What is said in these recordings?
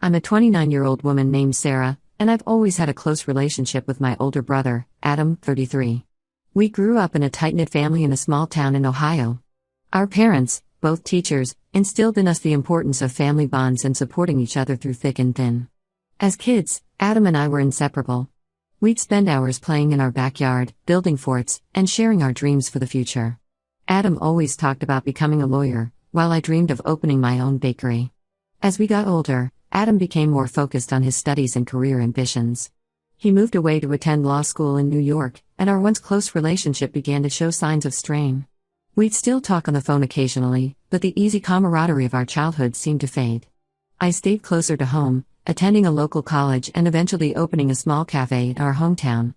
I'm a 29-year-old woman named Sarah, and I've always had a close relationship with my older brother, Adam, 33. We grew up in a tight-knit family in a small town in Ohio. Our parents, both teachers, instilled in us the importance of family bonds and supporting each other through thick and thin. As kids, Adam and I were inseparable. We'd spend hours playing in our backyard, building forts, and sharing our dreams for the future. Adam always talked about becoming a lawyer, while I dreamed of opening my own bakery. As we got older, Adam became more focused on his studies and career ambitions. He moved away to attend law school in New York, and our once close relationship began to show signs of strain. We'd still talk on the phone occasionally, but the easy camaraderie of our childhood seemed to fade. I stayed closer to home, attending a local college and eventually opening a small cafe in our hometown.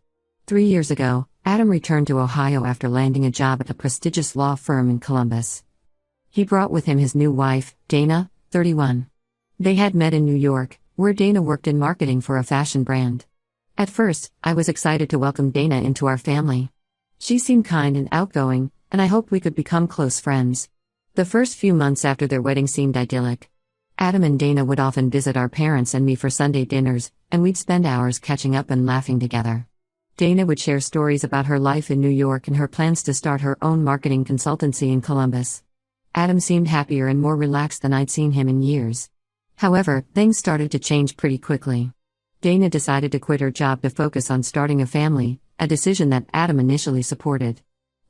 3 years ago, Adam returned to Ohio after landing a job at a prestigious law firm in Columbus. He brought with him his new wife, Dana, 31. They had met in New York, where Dana worked in marketing for a fashion brand. At first, I was excited to welcome Dana into our family. She seemed kind and outgoing, and I hoped we could become close friends. The first few months after their wedding seemed idyllic. Adam and Dana would often visit our parents and me for Sunday dinners, and we'd spend hours catching up and laughing together. Dana would share stories about her life in New York and her plans to start her own marketing consultancy in Columbus. Adam seemed happier and more relaxed than I'd seen him in years. However, things started to change pretty quickly. Dana decided to quit her job to focus on starting a family, a decision that Adam initially supported.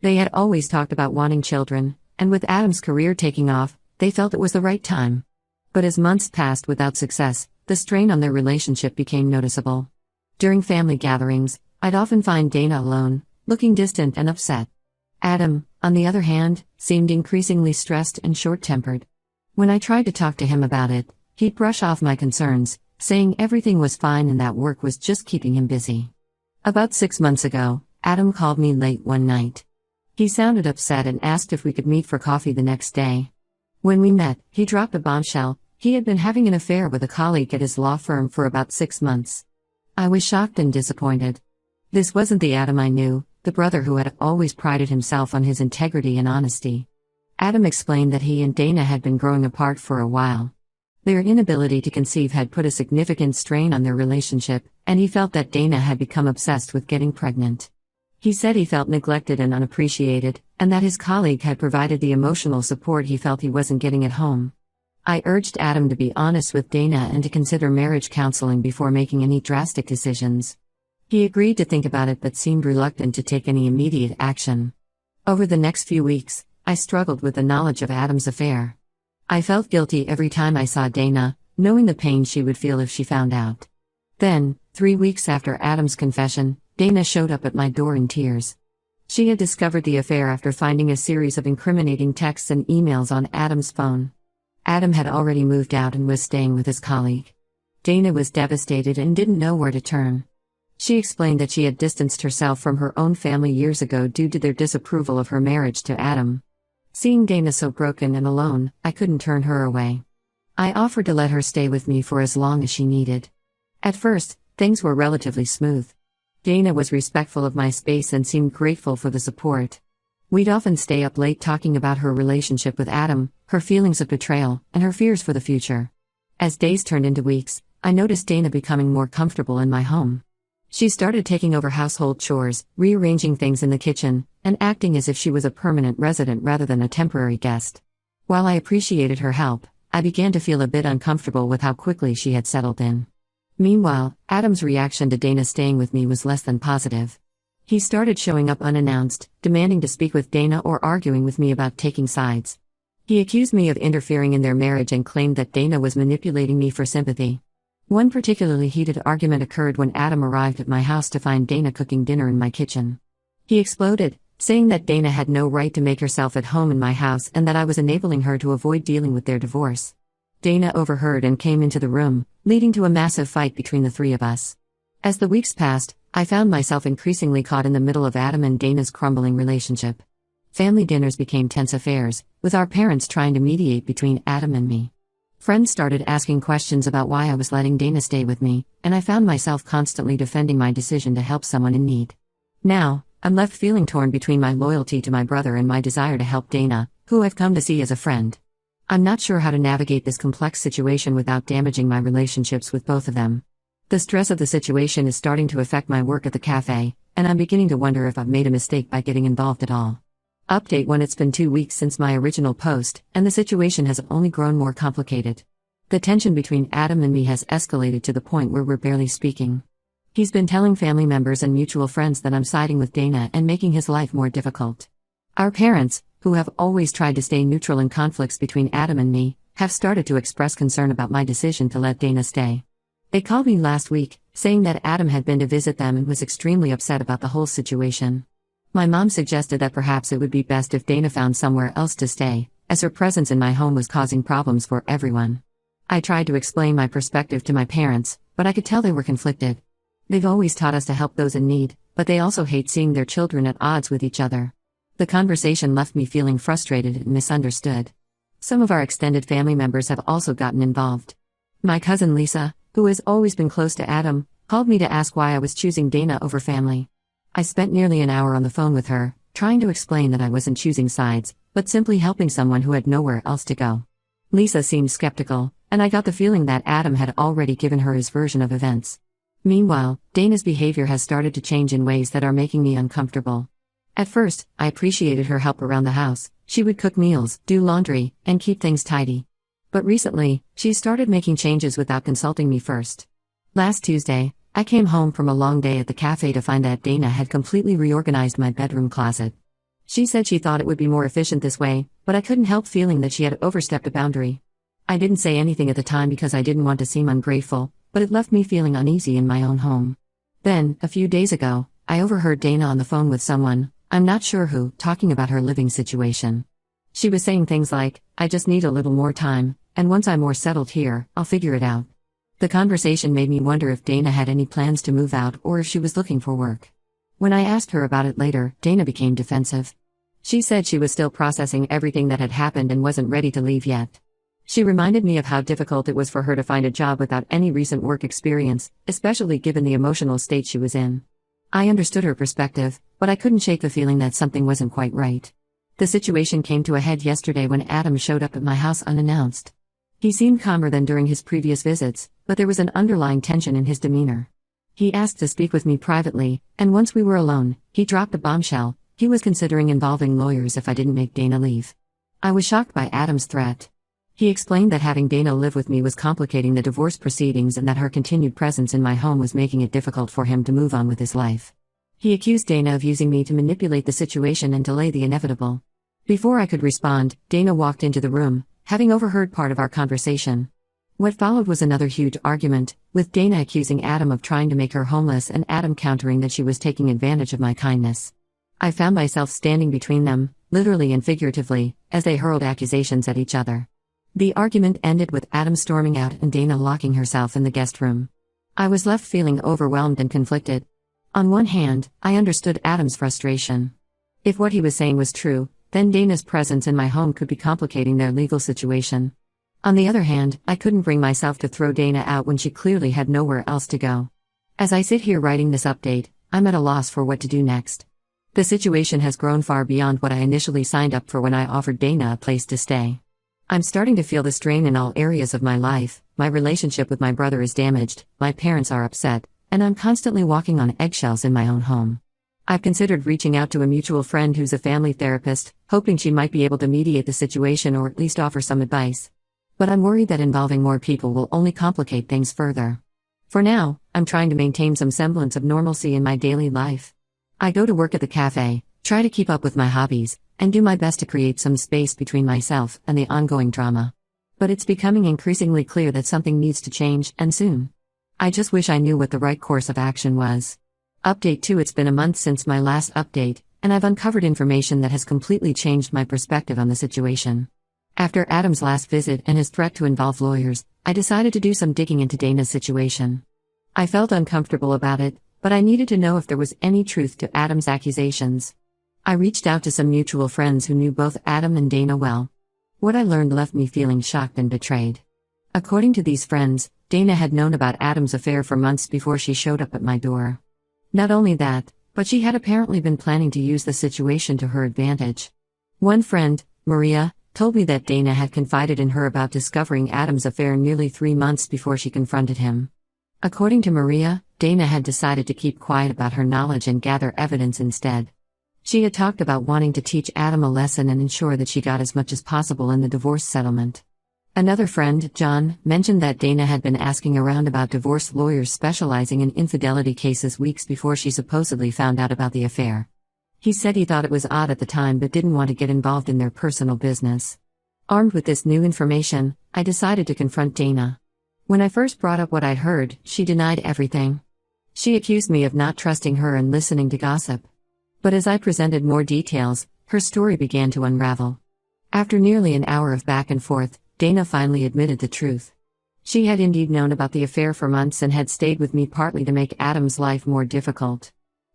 They had always talked about wanting children, and with Adam's career taking off, they felt it was the right time. But as months passed without success, the strain on their relationship became noticeable. During family gatherings, I'd often find Dana alone, looking distant and upset. Adam, on the other hand, seemed increasingly stressed and short-tempered. When I tried to talk to him about it, he'd brush off my concerns, saying everything was fine and that work was just keeping him busy. About 6 months ago, Adam called me late one night. He sounded upset and asked if we could meet for coffee the next day. When we met, he dropped a bombshell. He had been having an affair with a colleague at his law firm for about 6 months. I was shocked and disappointed. This wasn't the Adam I knew, the brother who had always prided himself on his integrity and honesty. Adam explained that he and Dana had been growing apart for a while. Their inability to conceive had put a significant strain on their relationship, and he felt that Dana had become obsessed with getting pregnant. He said he felt neglected and unappreciated, and that his colleague had provided the emotional support he felt he wasn't getting at home. I urged Adam to be honest with Dana and to consider marriage counseling before making any drastic decisions. He agreed to think about it but seemed reluctant to take any immediate action. Over the next few weeks, I struggled with the knowledge of Adam's affair. I felt guilty every time I saw Dana, knowing the pain she would feel if she found out. Then, 3 weeks after Adam's confession, Dana showed up at my door in tears. She had discovered the affair after finding a series of incriminating texts and emails on Adam's phone. Adam had already moved out and was staying with his colleague. Dana was devastated and didn't know where to turn. She explained that she had distanced herself from her own family years ago due to their disapproval of her marriage to Adam. Seeing Dana so broken and alone, I couldn't turn her away. I offered to let her stay with me for as long as she needed. At first, things were relatively smooth. Dana was respectful of my space and seemed grateful for the support. We'd often stay up late talking about her relationship with Adam, her feelings of betrayal, and her fears for the future. As days turned into weeks, I noticed Dana becoming more comfortable in my home. She started taking over household chores, rearranging things in the kitchen, and acting as if she was a permanent resident rather than a temporary guest. While I appreciated her help, I began to feel a bit uncomfortable with how quickly she had settled in. Meanwhile, Adam's reaction to Dana staying with me was less than positive. He started showing up unannounced, demanding to speak with Dana or arguing with me about taking sides. He accused me of interfering in their marriage and claimed that Dana was manipulating me for sympathy. One particularly heated argument occurred when Adam arrived at my house to find Dana cooking dinner in my kitchen. He exploded, saying that Dana had no right to make herself at home in my house and that I was enabling her to avoid dealing with their divorce. Dana overheard and came into the room, leading to a massive fight between the three of us. As the weeks passed, I found myself increasingly caught in the middle of Adam and Dana's crumbling relationship. Family dinners became tense affairs, with our parents trying to mediate between Adam and me. Friends started asking questions about why I was letting Dana stay with me, and I found myself constantly defending my decision to help someone in need. Now, I'm left feeling torn between my loyalty to my brother and my desire to help Dana, who I've come to see as a friend. I'm not sure how to navigate this complex situation without damaging my relationships with both of them. The stress of the situation is starting to affect my work at the cafe, and I'm beginning to wonder if I've made a mistake by getting involved at all. Update 1: It's been 2 weeks since my original post, and the situation has only grown more complicated. The tension between Adam and me has escalated to the point where we're barely speaking. He's been telling family members and mutual friends that I'm siding with Dana and making his life more difficult. Our parents, who have always tried to stay neutral in conflicts between Adam and me, have started to express concern about my decision to let Dana stay. They called me last week, saying that Adam had been to visit them and was extremely upset about the whole situation. My mom suggested that perhaps it would be best if Dana found somewhere else to stay, as her presence in my home was causing problems for everyone. I tried to explain my perspective to my parents, but I could tell they were conflicted. They've always taught us to help those in need, but they also hate seeing their children at odds with each other. The conversation left me feeling frustrated and misunderstood. Some of our extended family members have also gotten involved. My cousin Lisa, who has always been close to Adam, called me to ask why I was choosing Dana over family. I spent nearly an hour on the phone with her, trying to explain that I wasn't choosing sides, but simply helping someone who had nowhere else to go. Lisa seemed skeptical, and I got the feeling that Adam had already given her his version of events. Meanwhile, Dana's behavior has started to change in ways that are making me uncomfortable. At first, I appreciated her help around the house. She would cook meals, do laundry, and keep things tidy. But recently, she's started making changes without consulting me first. Last Tuesday, I came home from a long day at the cafe to find that Dana had completely reorganized my bedroom closet. She said she thought it would be more efficient this way, but I couldn't help feeling that she had overstepped a boundary. I didn't say anything at the time because I didn't want to seem ungrateful, but it left me feeling uneasy in my own home. Then, a few days ago, I overheard Dana on the phone with someone, I'm not sure who, talking about her living situation. She was saying things like, "I just need a little more time, and once I'm more settled here, I'll figure it out." The conversation made me wonder if Dana had any plans to move out or if she was looking for work. When I asked her about it later, Dana became defensive. She said she was still processing everything that had happened and wasn't ready to leave yet. She reminded me of how difficult it was for her to find a job without any recent work experience, especially given the emotional state she was in. I understood her perspective, but I couldn't shake the feeling that something wasn't quite right. The situation came to a head yesterday when Adam showed up at my house unannounced. He seemed calmer than during his previous visits, but there was an underlying tension in his demeanor. He asked to speak with me privately, and once we were alone, he dropped a bombshell. He was considering involving lawyers if I didn't make Dana leave. I was shocked by Adam's threat. He explained that having Dana live with me was complicating the divorce proceedings and that her continued presence in my home was making it difficult for him to move on with his life. He accused Dana of using me to manipulate the situation and delay the inevitable. Before I could respond, Dana walked into the room, having overheard part of our conversation. What followed was another huge argument, with Dana accusing Adam of trying to make her homeless and Adam countering that she was taking advantage of my kindness. I found myself standing between them, literally and figuratively, as they hurled accusations at each other. The argument ended with Adam storming out and Dana locking herself in the guest room. I was left feeling overwhelmed and conflicted. On one hand, I understood Adam's frustration. If what he was saying was true, then Dana's presence in my home could be complicating their legal situation. On the other hand, I couldn't bring myself to throw Dana out when she clearly had nowhere else to go. As I sit here writing this update, I'm at a loss for what to do next. The situation has grown far beyond what I initially signed up for when I offered Dana a place to stay. I'm starting to feel the strain in all areas of my life. My relationship with my brother is damaged, my parents are upset, and I'm constantly walking on eggshells in my own home. I've considered reaching out to a mutual friend who's a family therapist, hoping she might be able to mediate the situation or at least offer some advice. But I'm worried that involving more people will only complicate things further. For now, I'm trying to maintain some semblance of normalcy in my daily life. I go to work at the cafe, try to keep up with my hobbies, and do my best to create some space between myself and the ongoing drama. But it's becoming increasingly clear that something needs to change, and soon. I just wish I knew what the right course of action was. Update 2: It's been a month since my last update, and I've uncovered information that has completely changed my perspective on the situation. After Adam's last visit and his threat to involve lawyers, I decided to do some digging into Dana's situation. I felt uncomfortable about it, but I needed to know if there was any truth to Adam's accusations. I reached out to some mutual friends who knew both Adam and Dana well. What I learned left me feeling shocked and betrayed. According to these friends, Dana had known about Adam's affair for months before she showed up at my door. Not only that, but she had apparently been planning to use the situation to her advantage. One friend, Maria, told me that Dana had confided in her about discovering Adam's affair nearly 3 months before she confronted him. According to Maria, Dana had decided to keep quiet about her knowledge and gather evidence instead. She had talked about wanting to teach Adam a lesson and ensure that she got as much as possible in the divorce settlement. Another friend, John, mentioned that Dana had been asking around about divorce lawyers specializing in infidelity cases weeks before she supposedly found out about the affair. He said he thought it was odd at the time but didn't want to get involved in their personal business. Armed with this new information, I decided to confront Dana. When I first brought up what I'd heard, she denied everything. She accused me of not trusting her and listening to gossip. But as I presented more details, her story began to unravel. After nearly an hour of back and forth, Dana finally admitted the truth. She had indeed known about the affair for months and had stayed with me partly to make Adam's life more difficult.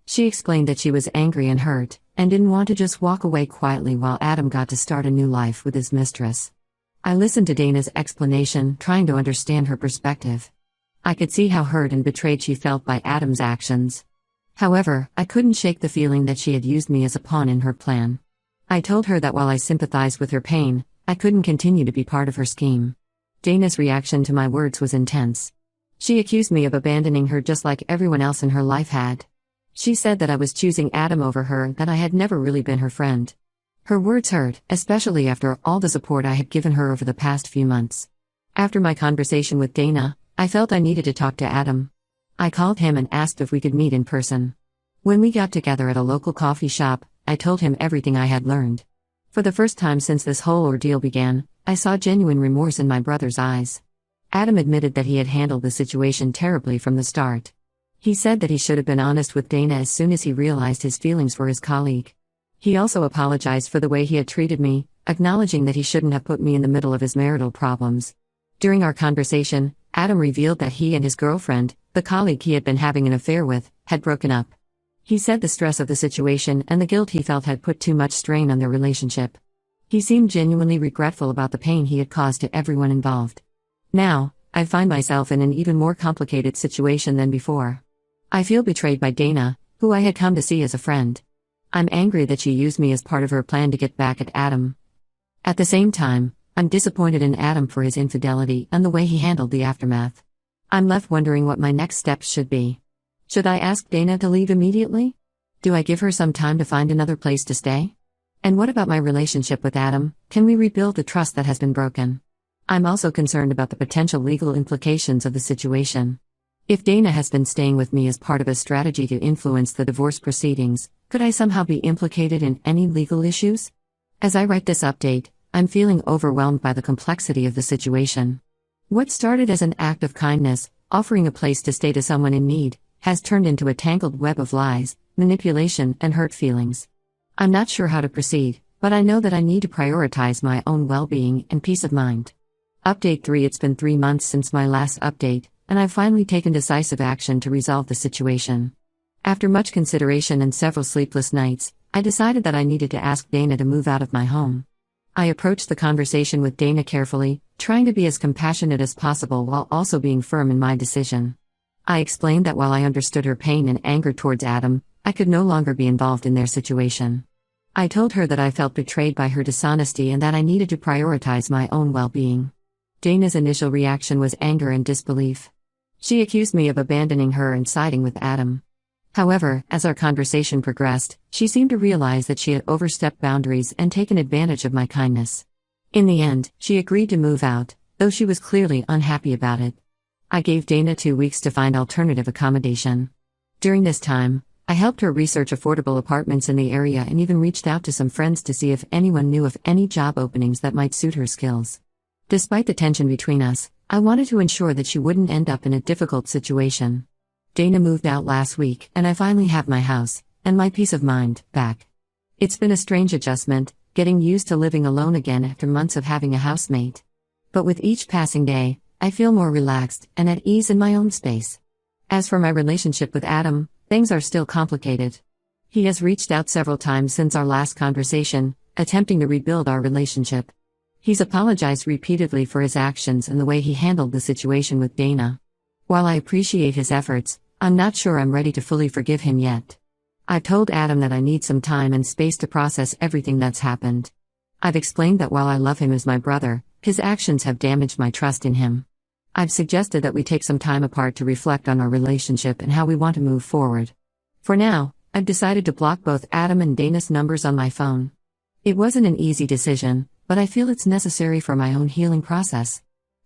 She explained that she was angry and hurt, and didn't want to just walk away quietly while Adam got to start a new life with his mistress. I listened to Dana's explanation, trying to understand her perspective. I could see how hurt and betrayed she felt by Adam's actions. However, I couldn't shake the feeling that she had used me as a pawn in her plan. I told her that while I sympathized with her pain, I couldn't continue to be part of her scheme. Dana's reaction to my words was intense. She accused me of abandoning her just like everyone else in her life had. She said that I was choosing Adam over her, that I had never really been her friend. Her words hurt, especially after all the support I had given her over the past few months. After my conversation with Dana, I felt I needed to talk to Adam. I called him and asked if we could meet in person. When we got together at a local coffee shop, I told him everything I had learned. For the first time since this whole ordeal began, I saw genuine remorse in my brother's eyes. Adam admitted that he had handled the situation terribly from the start. He said that he should have been honest with Dana as soon as he realized his feelings for his colleague. He also apologized for the way he had treated me, acknowledging that he shouldn't have put me in the middle of his marital problems. During our conversation, Adam revealed that he and his girlfriend, the colleague he had been having an affair with, had broken up. He said the stress of the situation and the guilt he felt had put too much strain on their relationship. He seemed genuinely regretful about the pain he had caused to everyone involved. Now, I find myself in an even more complicated situation than before. I feel betrayed by Dana, who I had come to see as a friend. I'm angry that she used me as part of her plan to get back at Adam. At the same time, I'm disappointed in Adam for his infidelity and the way he handled the aftermath. I'm left wondering what my next steps should be. Should I ask Dana to leave immediately? Do I give her some time to find another place to stay? And what about my relationship with Adam? Can we rebuild the trust that has been broken? I'm also concerned about the potential legal implications of the situation. If Dana has been staying with me as part of a strategy to influence the divorce proceedings, could I somehow be implicated in any legal issues? As I write this update, I'm feeling overwhelmed by the complexity of the situation. What started as an act of kindness, offering a place to stay to someone in need, has turned into a tangled web of lies, manipulation, and hurt feelings. I'm not sure how to proceed, but I know that I need to prioritize my own well-being and peace of mind. Update 3. It's been 3 months since my last update, and I've finally taken decisive action to resolve the situation. After much consideration and several sleepless nights, I decided that I needed to ask Dana to move out of my home. I approached the conversation with Dana carefully, trying to be as compassionate as possible while also being firm in my decision. I explained that while I understood her pain and anger towards Adam, I could no longer be involved in their situation. I told her that I felt betrayed by her dishonesty and that I needed to prioritize my own well-being. Dana's initial reaction was anger and disbelief. She accused me of abandoning her and siding with Adam. However, as our conversation progressed, she seemed to realize that she had overstepped boundaries and taken advantage of my kindness. In the end, she agreed to move out, though she was clearly unhappy about it. I gave Dana 2 weeks to find alternative accommodation. During this time, I helped her research affordable apartments in the area and even reached out to some friends to see if anyone knew of any job openings that might suit her skills. Despite the tension between us, I wanted to ensure that she wouldn't end up in a difficult situation. Dana moved out last week, and I finally have my house, and my peace of mind, back. It's been a strange adjustment, getting used to living alone again after months of having a housemate. But with each passing day, I feel more relaxed and at ease in my own space. As for my relationship with Adam, things are still complicated. He has reached out several times since our last conversation, attempting to rebuild our relationship. He's apologized repeatedly for his actions and the way he handled the situation with Dana. While I appreciate his efforts, I'm not sure I'm ready to fully forgive him yet. I've told Adam that I need some time and space to process everything that's happened. I've explained that while I love him as my brother, his actions have damaged my trust in him. I've suggested that we take some time apart to reflect on our relationship and how we want to move forward. For now, I've decided to block both Adam and Dana's numbers on my phone. It wasn't an easy decision, but I feel it's necessary for my own healing process.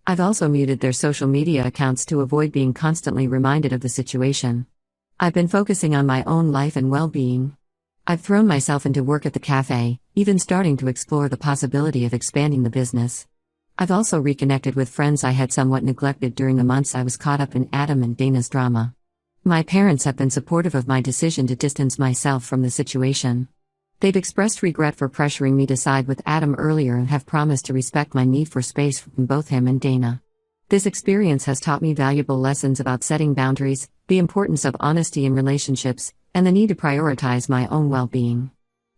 I've also muted their social media accounts to avoid being constantly reminded of the situation. I've been focusing on my own life and well-being. I've thrown myself into work at the cafe, even starting to explore the possibility of expanding the business. I've also reconnected with friends I had somewhat neglected during the months I was caught up in Adam and Dana's drama. My parents have been supportive of my decision to distance myself from the situation. They've expressed regret for pressuring me to side with Adam earlier and have promised to respect my need for space from both him and Dana. This experience has taught me valuable lessons about setting boundaries, the importance of honesty in relationships, and the need to prioritize my own well-being.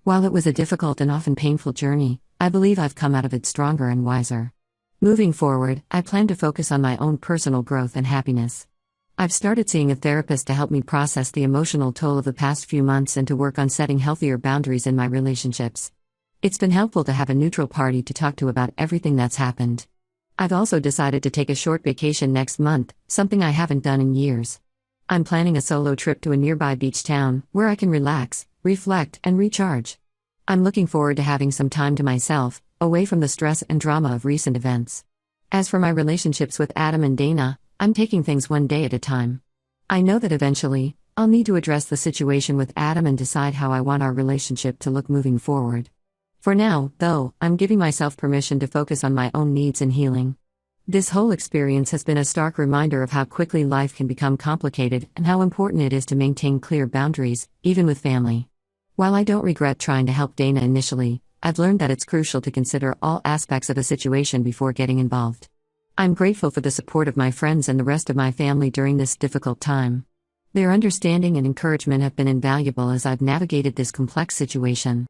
While it was a difficult and often painful journey, I believe I've come out of it stronger and wiser. Moving forward, I plan to focus on my own personal growth and happiness. I've started seeing a therapist to help me process the emotional toll of the past few months and to work on setting healthier boundaries in my relationships. It's been helpful to have a neutral party to talk to about everything that's happened. I've also decided to take a short vacation next month, something I haven't done in years. I'm planning a solo trip to a nearby beach town, where I can relax, reflect, and recharge. I'm looking forward to having some time to myself, away from the stress and drama of recent events. As for my relationships with Adam and Dana, I'm taking things one day at a time. I know that eventually, I'll need to address the situation with Adam and decide how I want our relationship to look moving forward. For now, though, I'm giving myself permission to focus on my own needs and healing. This whole experience has been a stark reminder of how quickly life can become complicated and how important it is to maintain clear boundaries, even with family. While I don't regret trying to help Dana initially, I've learned that it's crucial to consider all aspects of a situation before getting involved. I'm grateful for the support of my friends and the rest of my family during this difficult time. Their understanding and encouragement have been invaluable as I've navigated this complex situation.